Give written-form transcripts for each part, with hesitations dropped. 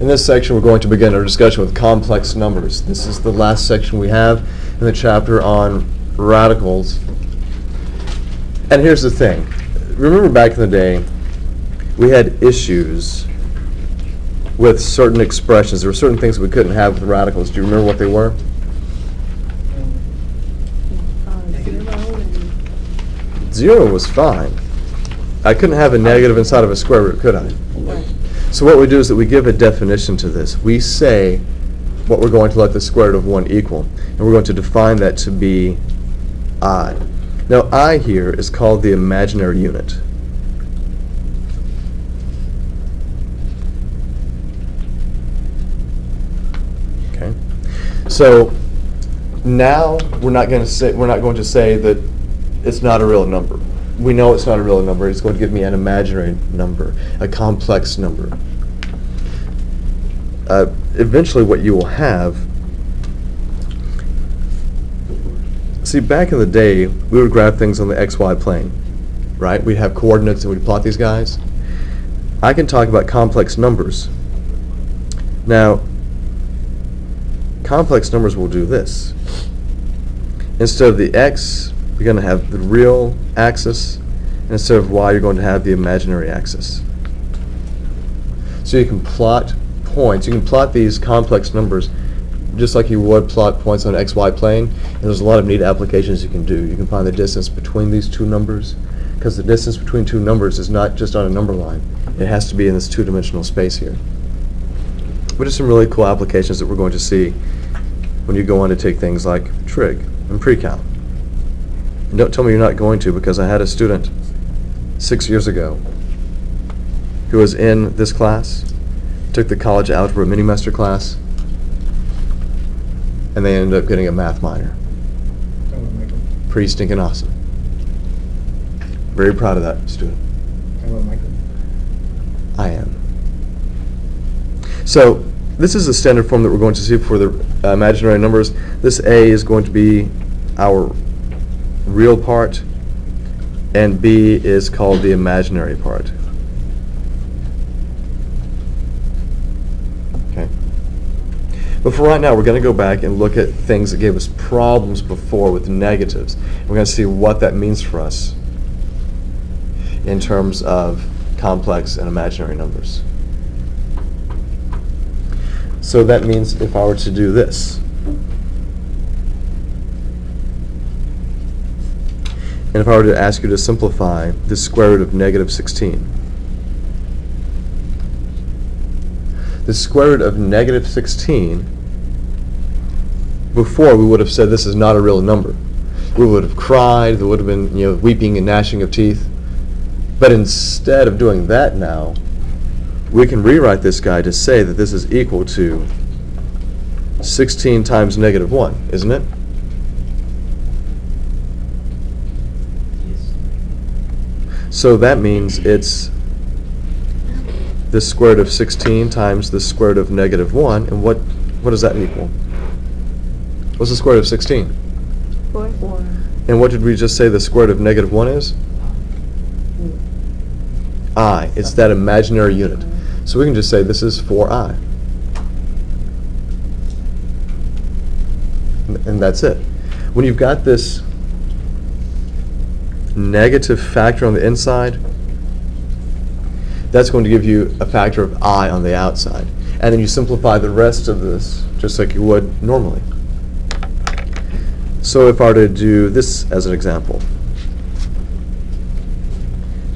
In this section, we're going to begin our discussion with complex numbers. This is the last section we have in the chapter on radicals. And here's the thing. Remember back in the day, we had issues with certain expressions. There were certain things we couldn't have with radicals. Do you remember what they were? Zero was fine. I couldn't have a negative inside of a square root, could I? So what we do is that we give a definition to this. We say what we're going to let the square root of 1 equal, and we're going to define that to be I. Now I here is called the imaginary unit. Okay. So now we're not going to say that it's not a real number. We know it's not a real number. It's going to give me an imaginary number, a complex number. Eventually what you will have, see, back in the day, we would graph things on the XY plane, right? We'd have coordinates and we'd plot these guys. I can talk about complex numbers. Now, complex numbers will do this. Instead of the X, you're going to have the real axis, and instead of Y, you're going to have the imaginary axis. So you can plot points. You can plot these complex numbers just like you would plot points on an XY plane, and there's a lot of neat applications you can do. You can find the distance between these two numbers, because the distance between two numbers is not just on a number line. It has to be in this two-dimensional space here. But there's some really cool applications that we're going to see when you go on to take things like trig and pre-calc. And don't tell me you're not going to, because I had a student 6 years ago who was in this class, took the college algebra mini-master class, and they ended up getting a math minor. Pretty stinking awesome. Very proud of that student. I am. So this is the standard form that we're going to see for the imaginary numbers. This A is going to be our real part, and B is called the imaginary part. Okay. But for right now, we're going to go back and look at things that gave us problems before with negatives. We're going to see what that means for us in terms of complex and imaginary numbers. So that means if I were to do this, and if I were to ask you to simplify the square root of negative 16, the square root of negative 16, before we would have said this is not a real number. We would have cried, there would have been weeping and gnashing of teeth. But instead of doing that now, we can rewrite this guy to say that this is equal to 16 times negative 1, isn't it? So that means it's the square root of 16 times the square root of negative 1, and what does that equal? What's the square root of 16? 4. And what did we just say the square root of negative 1 is? I. It's that imaginary unit. So we can just say this is 4i. And that's it. When you've got this negative factor on the inside, that's going to give you a factor of I on the outside. And then you simplify the rest of this just like you would normally. So if I were to do this as an example,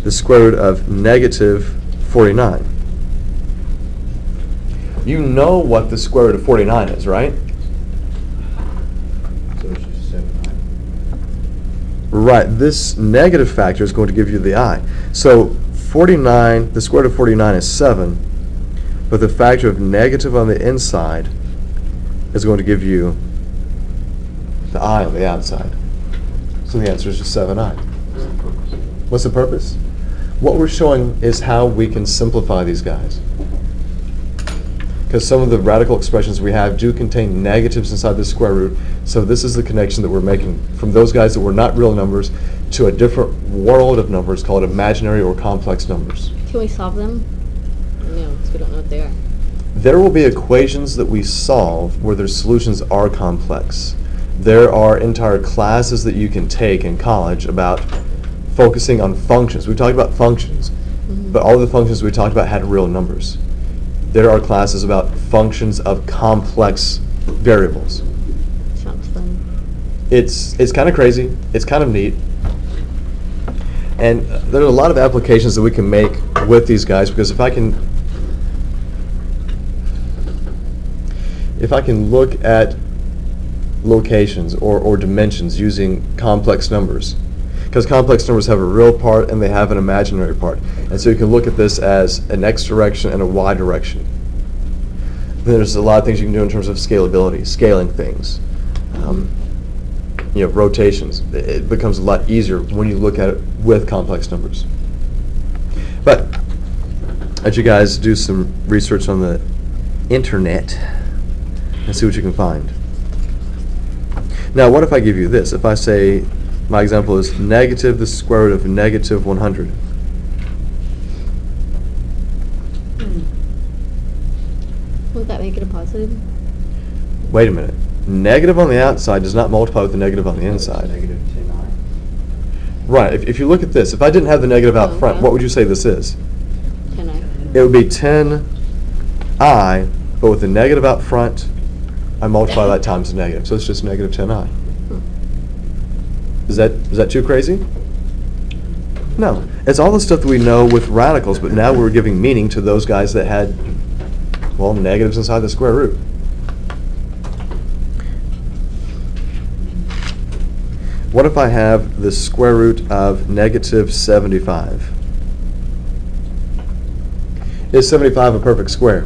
the square root of negative 49. You know what the square root of 49 is, right? So it's just 7i. Right. This negative factor is going to give you the I. So 49, the square root of 49 is 7, but the factor of negative on the inside is going to give you the I on the outside. So the answer is just 7i. What's the purpose? What we're showing is how we can simplify these guys. Because some of the radical expressions we have do contain negatives inside the square root, so this is the connection that we're making from those guys that were not real numbers to a different world of numbers called imaginary or complex numbers. Can we solve them? No, because we don't know what they are. there will be equations that we solve where their solutions are complex. There are entire classes that you can take in college about focusing on functions. We talked about functions, but all of the functions we talked about had real numbers. There are classes about functions of complex variables. Sounds fun. It's kind of crazy. It's kind of neat. And there are a lot of applications that we can make with these guys, because if I can look at locations or dimensions using complex numbers, because complex numbers have a real part and they have an imaginary part. And so you can look at this as an x direction and a y direction. Then there's a lot of things you can do in terms of scalability, scaling things. Rotations. It becomes a lot easier when you look at it with complex numbers. But as you guys do some research on the internet and see what you can find. Now, what if I give you this? If I say, my example is negative the square root of negative 100. Would that make it a positive? Wait a minute. Negative on the outside does not multiply with the negative on the inside. Negative 10i. Right. If you look at this, if I didn't have the negative out front, Okay. what would you say this is? 10i. It would be 10i, but with the negative out front, I multiply that times the negative. So it's just negative 10i. Is that too crazy? No. It's all the stuff that we know with radicals, but now we're giving meaning to those guys that had, well, negatives inside the square root. What if I have the square root of negative 75? Is 75 a perfect square?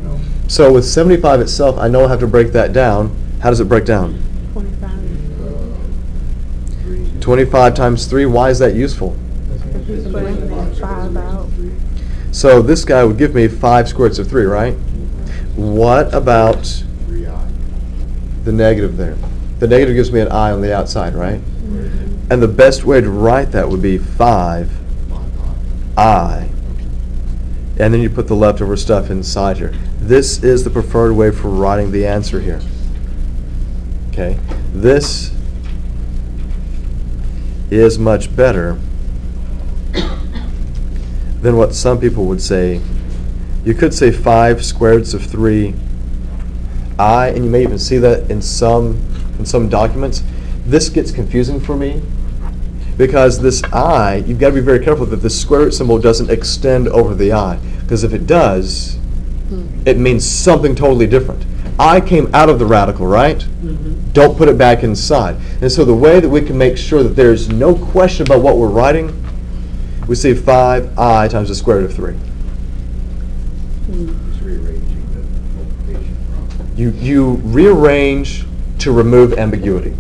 No. So with 75 itself, I know I have to break that down. How does it break down? 25. 25 times 3, why is that useful? If you square that 5 out. So this guy would give me 5 square roots of 3, right? What about 3i. the negative there? The negative gives me an I on the outside, right? And the best way to write that would be 5i. And then you put the leftover stuff inside here. This is the preferred way for writing the answer here. Okay? This is much better than what some people would say. You could say 5 square roots of 3i, and you may even see that in some documents. This gets confusing for me because this I, you've got to be very careful that the square root symbol doesn't extend over the I, because if it does, it means something totally different. I came out of the radical, right? Don't put it back inside. And so the way that we can make sure that there's no question about what we're writing, we say 5i times the square root of 3. Just rearranging the multiplication problem. You rearrange to remove ambiguity.